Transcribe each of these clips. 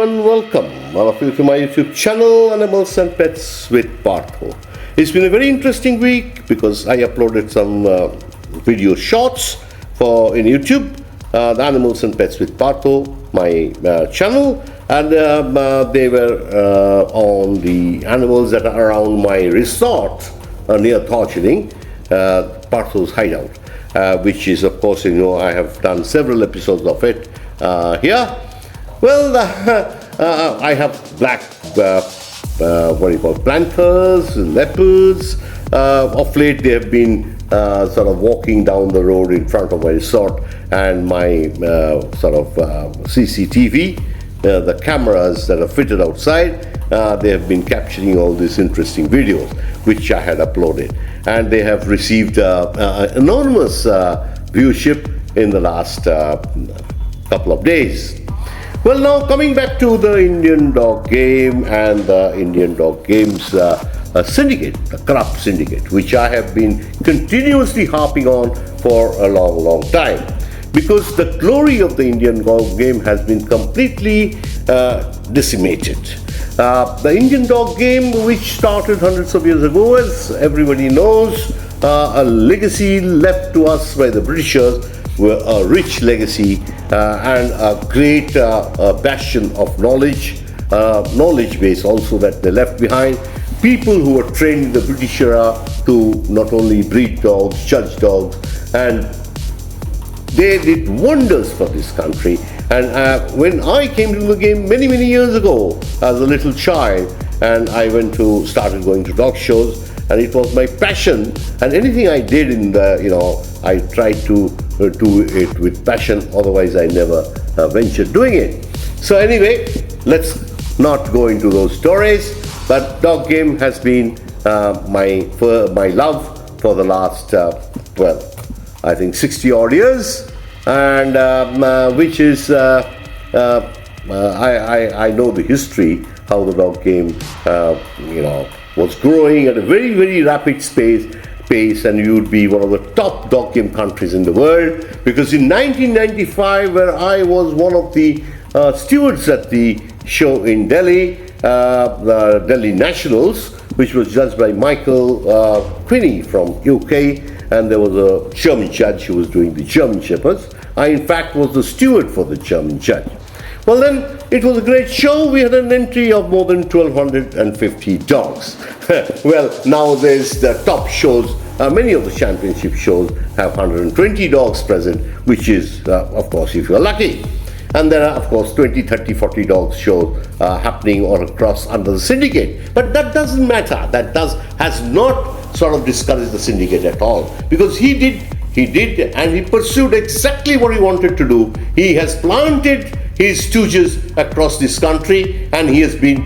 everyone, welcome all of you to my YouTube channel Animals and Pets with Partha. It's been a very interesting week because I uploaded some video shorts in YouTube, the Animals and Pets with Partha, my channel, and they were on the animals that are around my resort near Darjeeling, Partha's hideout, which is, of course, I have done several episodes of it here. Well, I have black, panthers, leopards. Of late, they have been sort of walking down the road in front of my resort, and my CCTV, the cameras that are fitted outside, they have been capturing all these interesting videos, which I had uploaded, and they have received enormous viewership in the last couple of days. Well, now coming back to the Indian dog game and the Indian dog games syndicate, the corrupt syndicate, which I have been continuously harping on for a long time, because the glory of the Indian dog game has been completely decimated. The Indian dog game, which started hundreds of years ago, as everybody knows, a legacy left to us by the Britishers, a rich legacy and a great bastion of knowledge base also that they left behind. People who were trained in the British era to not only breed dogs, judge dogs, and they did wonders for this country. And when I came to the game many years ago as a little child, and I started going to dog shows, and it was my passion, and anything I did in the, I tried to do it with passion, otherwise I never ventured doing it. So anyway, let's not go into those stories, but dog game has been my love for the last, I think 60 odd years, and which is, I know the history, how the dog game, was growing at a very rapid pace, and you would be one of the top dog game countries in the world, because in 1995, where I was one of the stewards at the show in Delhi, the Delhi Nationals, which was judged by Michael Quinney from UK, and there was a German judge who was doing the German Shepherds. I, in fact, was the steward for the German judge. Well, then, it was a great show. We had an entry of more than 1,250 dogs. Well, nowadays, the top shows, many of the championship shows have 120 dogs present, which is, of course, if you're lucky. And there are, of course, 20, 30, 40 dogs shows happening all across under the syndicate. But that doesn't matter. That has not sort of discouraged the syndicate at all, because he did, and he pursued exactly what he wanted to do. He has planted his stooges across this country, and he has been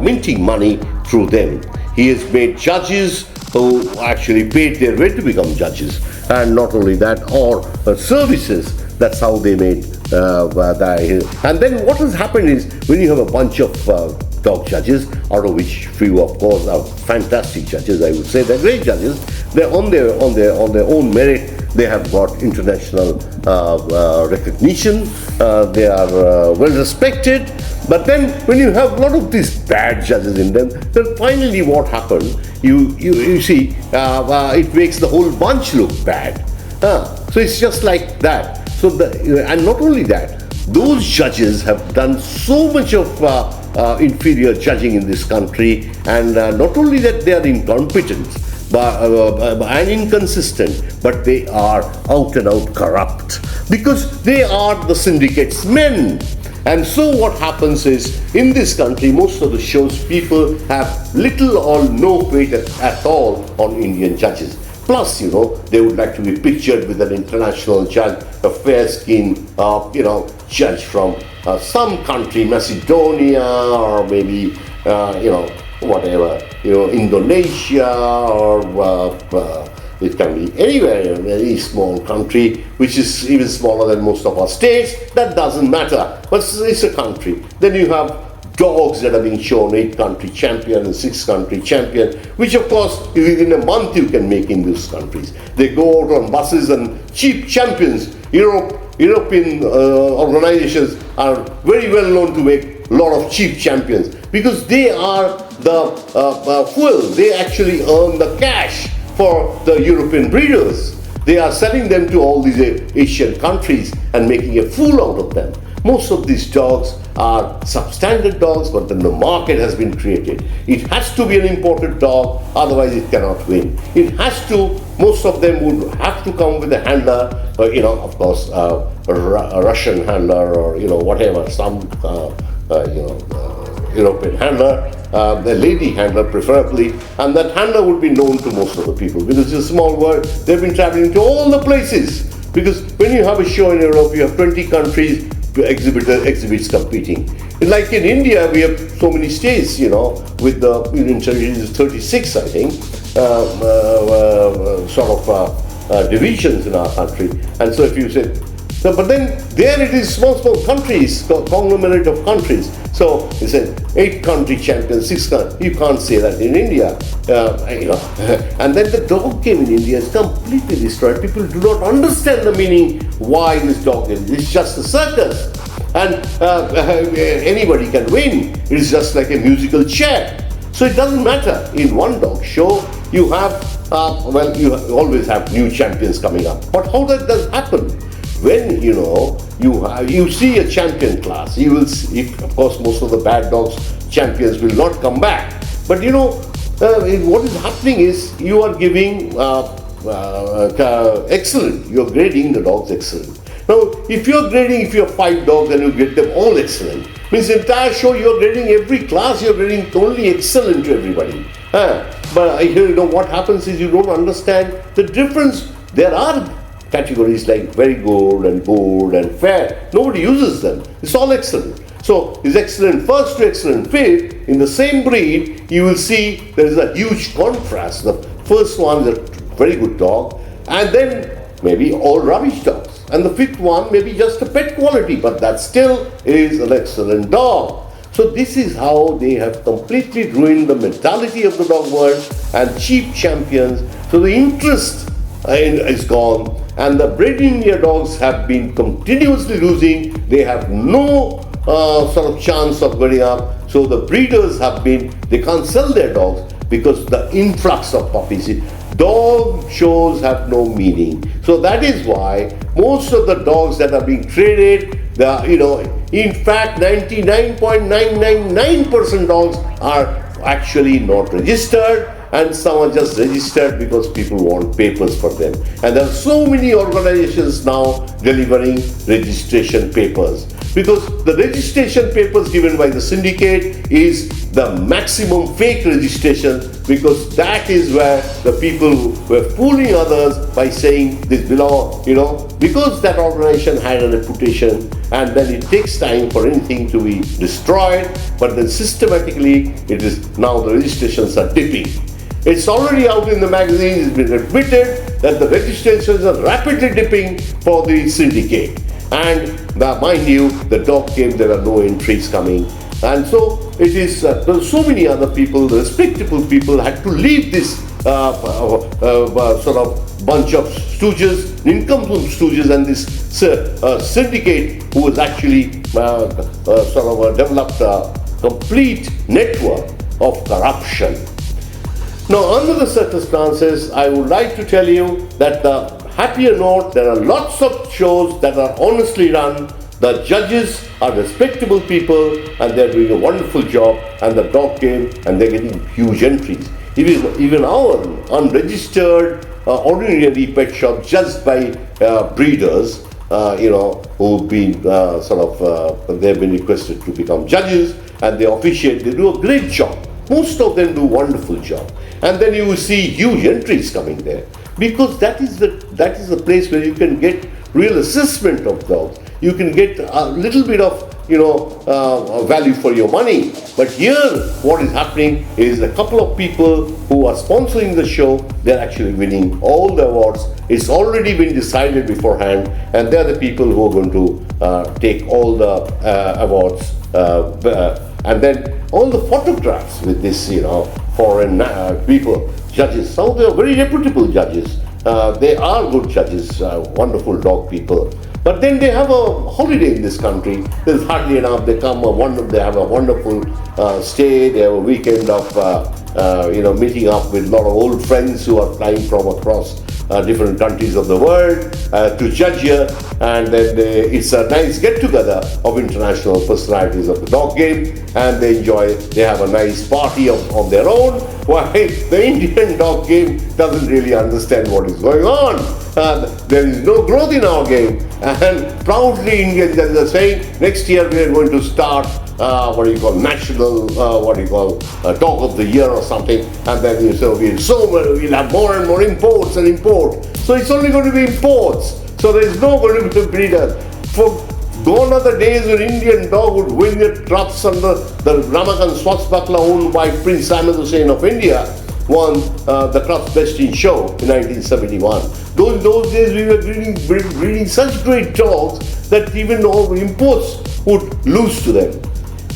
minting money through them. He has made judges who actually paid their way to become judges, and not only that, or services. That's how they made that. And then what has happened is, when you have a bunch of dog judges, out of which few, of course, are fantastic judges, I would say they're great judges. They're on their own merit. They have got international recognition. They are well respected. But then, when you have a lot of these bad judges in them, then finally, what happened? You see, it makes the whole bunch look bad. So it's just like that. So and not only that, those judges have done so much of inferior judging in this country, and not only that they are incompetent and inconsistent, but they are out and out corrupt, because they are the syndicate's men. And so what happens is, in this country, most of the shows, people have little or no weight at all on Indian judges. Plus, they would like to be pictured with an international judge, a fair-skinned, judge from some country, Macedonia, or maybe, whatever, Indonesia, or it can be anywhere, a very small country, which is even smaller than most of our states. That doesn't matter, but it's a country. Then you have dogs that are being shown, 8-country champion and 6-country champion, which of course within a month you can make in those countries. They go out on buses, and cheap champions, Europe European organizations are very well known to make a lot of cheap champions because they are the fuel. They actually earn the cash for the European breeders. They are selling them to all these Asian countries and making a fool out of them. Most of these dogs are substandard dogs, but then the market has been created. It has to be an imported dog, otherwise it cannot win. It has to, most of them would have to come with a handler, of course, a Russian handler or, whatever, some, European handler, a lady handler preferably, and that handler would be known to most of the people because it's a small world. They've been traveling to all the places because when you have a show in Europe, you have 20 countries to exhibits competing. Like in India, we have so many states, with the Union Territories 36, I think, divisions in our country. And so if you say, but then there it is small countries, conglomerate of countries. So you said 8 country champions, 6 countries. You can't say that in India, And then the dog game in India is completely destroyed. People do not understand the meaning why this dog game. It's just a circus, and anybody can win. It's just like a musical chair. So it doesn't matter. In one dog show, you have you always have new champions coming up. But how that does happen? When you see a champion class, you will see, of course, most of the bad dogs champions will not come back. But what is happening is you are giving excellent. You are grading the dogs excellent. Now, if you have 5 dogs and you get them all excellent, means the entire show you are grading every class. You are grading only excellent to everybody. But what happens is you don't understand the difference. There are categories like very good and fair. Nobody uses them. It's all excellent. So it's excellent first to excellent fifth. In the same breed, you will see there is a huge contrast. The first one is a very good dog, and then maybe all rubbish dogs. And the 5th one may be just a pet quality, but that still is an excellent dog. So this is how they have completely ruined the mentality of the dog world and cheap champions. So the interest is gone, and the bred India dogs have been continuously losing. They have no chance of going up. So the breeders they can't sell their dogs because the influx of puppies. Dog shows have no meaning. So that is why most of the dogs that are being traded, in fact 99.999% dogs are actually not registered, and some are just registered because people want papers for them. And there are so many organizations now delivering registration papers, because the registration papers given by the syndicate is the maximum fake registration, because that is where the people were fooling others by saying this belong, because that organization had a reputation, and then it takes time for anything to be destroyed, but then systematically it is now the registrations are dipping. It's already out in the magazines. It's been admitted that the registrations are rapidly dipping for the syndicate. And mind you, the dog game, there are no entries coming. And so it is, there are so many other people, the respectable people had to leave this bunch of stooges, income stooges, and this syndicate who has actually developed a complete network of corruption. Now, under the circumstances, I would like to tell you that the happier note, there are lots of shows that are honestly run. The judges are respectable people and they're doing a wonderful job, and the dog game, and they're getting huge entries. Even our unregistered, ordinary pet shop judged by breeders, who've been they've been requested to become judges, and they officiate, they do a great job. Most of them do a wonderful job. And then you will see huge entries coming there, because that is the place where you can get real assessment of dogs. You can get a little bit of value for your money. But here what is happening is a couple of people who are sponsoring the show, they're actually winning all the awards. It's already been decided beforehand, and they're the people who are going to take all the awards. And then all the photographs with this, foreign people, judges. Some of them are very reputable judges. They are good judges, wonderful dog people. But then they have a holiday in this country. There's hardly enough. They have a wonderful stay. They have a weekend of meeting up with a lot of old friends who are flying from across different countries of the world to judge here, and then it's a nice get-together of international personalities of the dog game, and they have a nice party on their own, while the Indian dog game doesn't really understand what is going on. There is no growth in our game, and proudly Indians are saying, next year we are going to start national, dog of the year or something, and then we'll have more and more imports and import. So it's only going to be imports. So there is no going to be breeders. For gone are the days when Indian dog would win the trophs under the Ramakan Swasthbakla owned by Prince Ahmed Hussain of India won the Crufts Best in Show in 1971. Those days we were breeding such great dogs that even all imports would lose to them.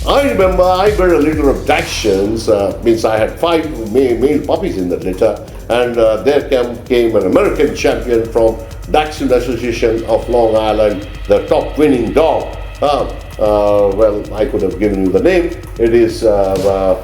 I remember I bred a litter of Dachshunds, means I had 5 male puppies in that litter, and there came an American champion from Dachshund Association of Long Island, the top winning dog. Well, I could have given you the name. It is a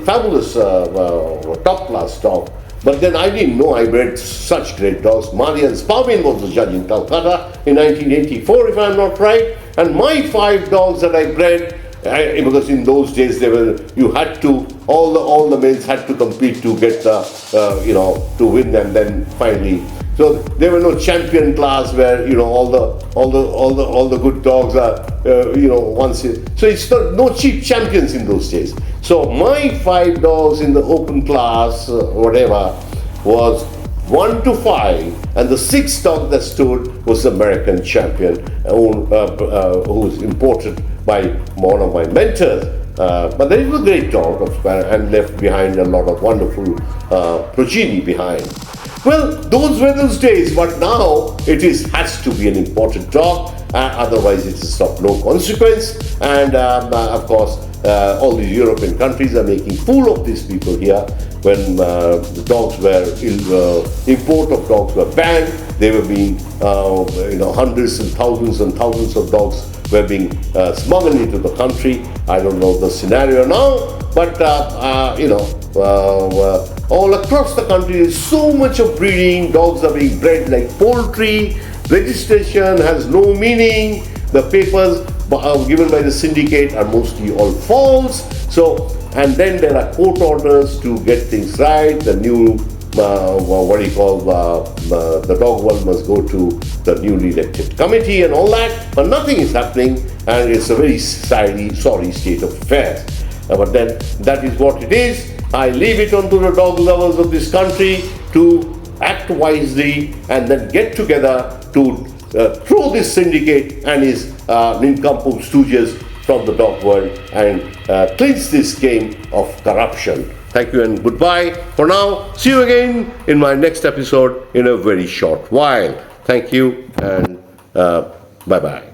fabulous top class dog. But then I didn't know I bred such great dogs. Marian Spavin was the judge in Calcutta in 1984, if I'm not right. And my 5 dogs that I bred, because in those days all the males had to compete to get to win, and then finally, so there were no champion class where all the good dogs are so it's no cheap champions in those days. So my 5 dogs in the open class was 1 to 5, and the 6th dog that stood was the American champion who was imported by one of my mentors. But there is a great dog and left behind a lot of wonderful progeny behind. Well, those were those days, but now it has to be an imported dog, otherwise it is of no consequence. And of course, all these European countries are making fool of these people here. When the dogs import of dogs were banned, they were being, hundreds and thousands of dogs were being smuggled into the country. I don't know the scenario now, but all across the country there's so much of breeding. Dogs are being bred like poultry. Registration has no meaning. The papers given by the syndicate are mostly all false. So, and then there are court orders to get things right. The new the dog world must go to the newly elected committee and all that, but nothing is happening, and it's a very sorry state of affairs. But then that is what it is. I leave it onto the dog lovers of this country to act wisely and then get together to throw this syndicate and his nincompoop stooges from the dog world and cleanse this game of corruption. Thank you and goodbye for now. See you again in my next episode in a very short while. Thank you and bye-bye.